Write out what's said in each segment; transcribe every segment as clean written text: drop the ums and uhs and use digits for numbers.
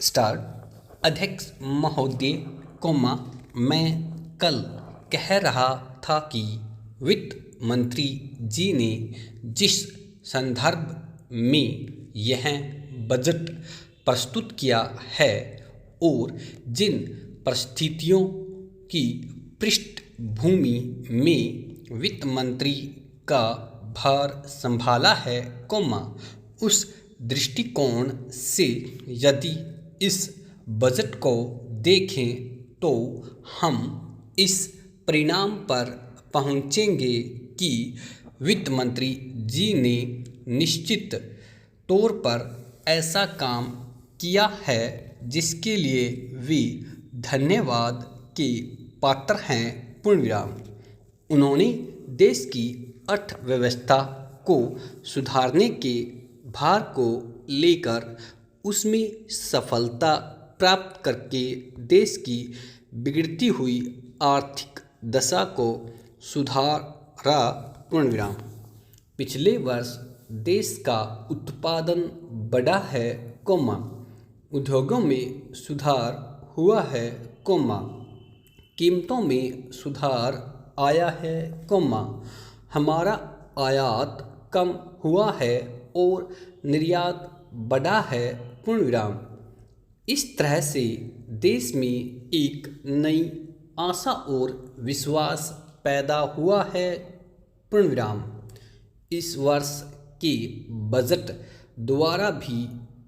Start. अध्यक्ष महोदय, मैं कल कह रहा था कि वित्त मंत्री जी ने जिस संदर्भ में यह बजट प्रस्तुत किया है और जिन परिस्थितियों की पृष्ठभूमि में वित्त मंत्री का भार संभाला है, उस दृष्टिकोण से यदि इस बजट को देखें तो हम इस परिणाम पर पहुंचेंगे कि वित्त मंत्री जी ने निश्चित तौर पर ऐसा काम किया है जिसके लिए वे धन्यवाद के पात्र हैं। उन्होंने देश की अर्थव्यवस्था को सुधारने के भार को लेकर उसमें सफलता प्राप्त करके देश की बिगड़ती हुई आर्थिक दशा को सुधारा। पिछले वर्ष देश का उत्पादन बढ़ा है, उद्योगों में सुधार हुआ है, कीमतों में सुधार आया है, हमारा आयात कम हुआ है और निर्यात बढ़ा है। इस तरह से देश में एक नई आशा और विश्वास पैदा हुआ है। इस वर्ष के बजट द्वारा भी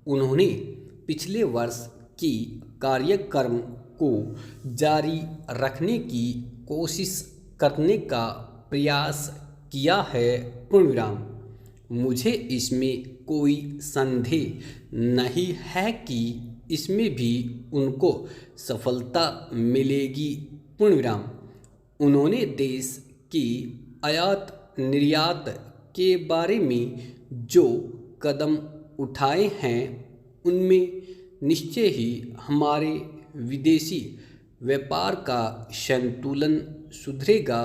उन्होंने पिछले वर्ष के कार्यक्रम को जारी रखने की कोशिश करने का प्रयास किया है। मुझे इसमें कोई संदेह नहीं है कि इसमें भी उनको सफलता मिलेगी। उन्होंने देश की आयात निर्यात के बारे में जो कदम उठाए हैं उनमें निश्चय ही हमारे विदेशी व्यापार का संतुलन सुधरेगा,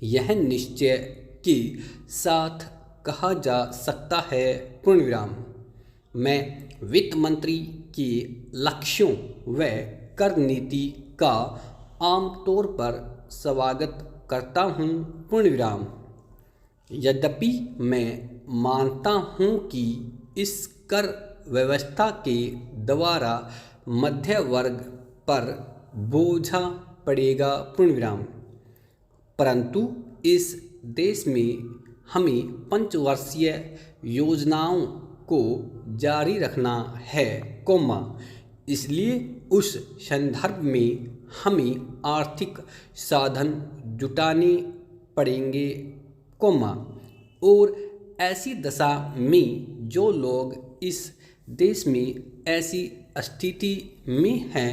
यह निश्चय के साथ कहा जा सकता है। मैं वित्त मंत्री के लक्ष्यों व कर नीति का आमतौर पर स्वागत करता हूँ, यद्यपि मैं मानता हूँ कि इस कर व्यवस्था के द्वारा मध्य वर्ग पर बोझा पड़ेगा, परंतु इस देश में हमें पंचवर्षीय योजनाओं को जारी रखना है, इसलिए उस संदर्भ में हमें आर्थिक साधन जुटाने पड़ेंगे, और ऐसी दशा में जो लोग इस देश में ऐसी स्थिति में हैं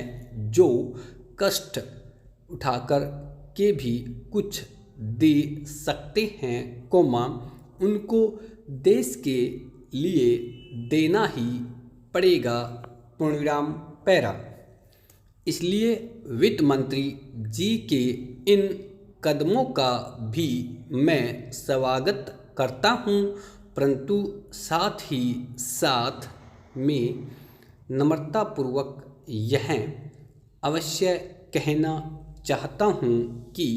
जो कष्ट उठाकर के भी कुछ दे सकते हैं, उनको देश के लिए देना ही पड़ेगा। इसलिए वित्त मंत्री जी के इन कदमों का भी मैं स्वागत करता हूं, परंतु साथ ही साथ में नम्रतापूर्वक यह अवश्य कहना चाहता हूं कि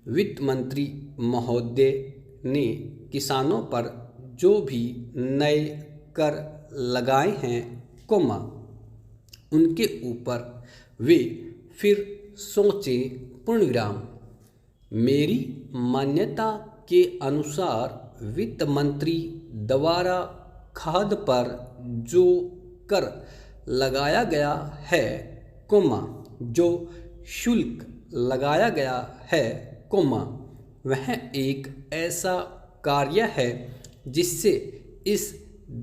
वित्त मंत्री महोदय ने किसानों पर जो भी नए कर लगाए हैं, उनके ऊपर वे फिर सोचें। मेरी मान्यता के अनुसार वित्त मंत्री द्वारा खाद पर जो कर लगाया गया है, जो शुल्क लगाया गया है, वह एक ऐसा कार्य है जिससे इस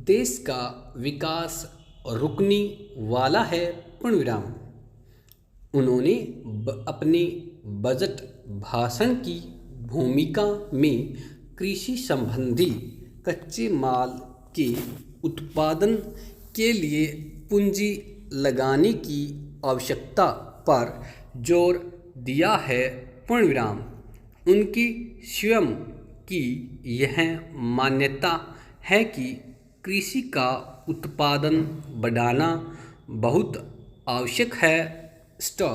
देश का विकास रुकने वाला है। उन्होंने अपने बजट भाषण की भूमिका में कृषि संबंधी कच्चे माल के उत्पादन के लिए पूंजी लगाने की आवश्यकता पर जोर दिया है। उनकी स्वयं की यह मान्यता है कि कृषि का उत्पादन बढ़ाना बहुत आवश्यक है। स्टॉप।